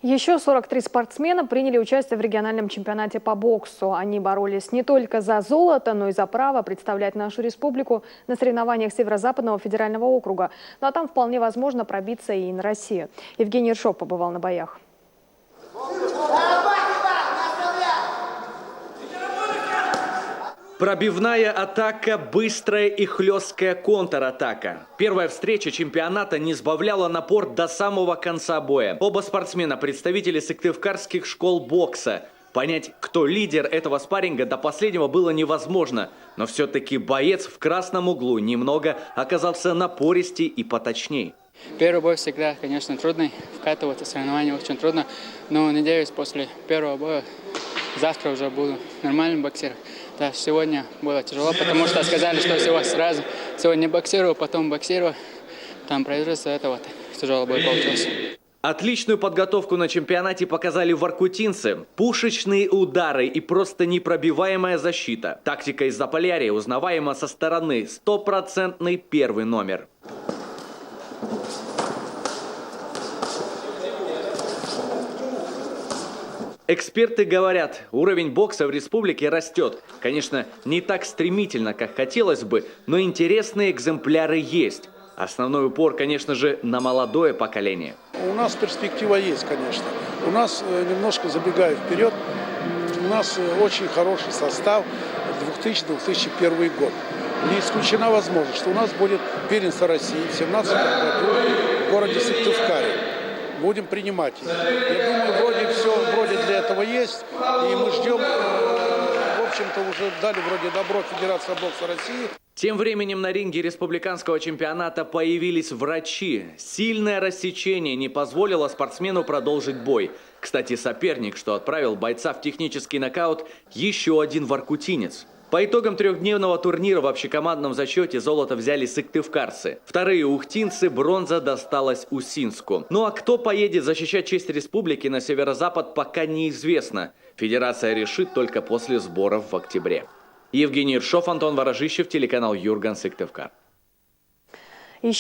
Еще 43 спортсмена приняли участие в региональном чемпионате по боксу. Они боролись не только за золото, но и за право представлять нашу республику на соревнованиях Северо-Западного федерального округа. Ну а там вполне возможно пробиться и на Россию. Евгений Ершов побывал на боях. Пробивная атака, быстрая и хлесткая контратака. Первая встреча чемпионата не сбавляла напор до самого конца боя. Оба спортсмена – представители сыктывкарских школ бокса. Понять, кто лидер этого спарринга, до последнего было невозможно. Но все-таки боец в красном углу немного оказался напористей и поточней. Первый бой всегда, конечно, трудный. Вкатываться в соревнования очень трудно. Но, надеюсь, после первого боя завтра уже буду нормальным боксером. Да, сегодня было тяжело, потому что сказали, что сразу сегодня боксирую, потом боксирую. Там произошло это вот тяжелый бой получился. Отличную подготовку на чемпионате показали воркутинцы. Пушечные удары и просто непробиваемая защита. Тактика из Заполярья узнаваема со стороны. Стопроцентный первый номер. Эксперты говорят, уровень бокса в республике растет. Конечно, не так стремительно, как хотелось бы, но интересные экземпляры есть. Основной упор, конечно же, на молодое поколение. У нас перспектива есть, конечно. У нас, немножко забегая вперед, у нас очень хороший состав 2000-2001 год. Не исключена возможность, что у нас будет первенство России в 2017 году в городе Сыктывкаре. Будем принимать их. Я думаю, вроде для этого есть. И мы ждем, в общем-то, уже дали вроде добро Федерация бокса России. Тем временем на ринге республиканского чемпионата появились врачи. Сильное рассечение не позволило спортсмену продолжить бой. Кстати, соперник, что отправил бойца в технический нокаут, еще один воркутинец. По итогам трехдневного турнира в общекомандном зачете золото взяли сыктывкарцы. Вторые ухтинцы, бронза досталась Усинску. Ну а кто поедет защищать честь республики на северо-запад, пока неизвестно. Федерация решит только после сборов в октябре. Евгений Ершов, Антон Ворожищев, телеканал Юрган, Сыктывкар.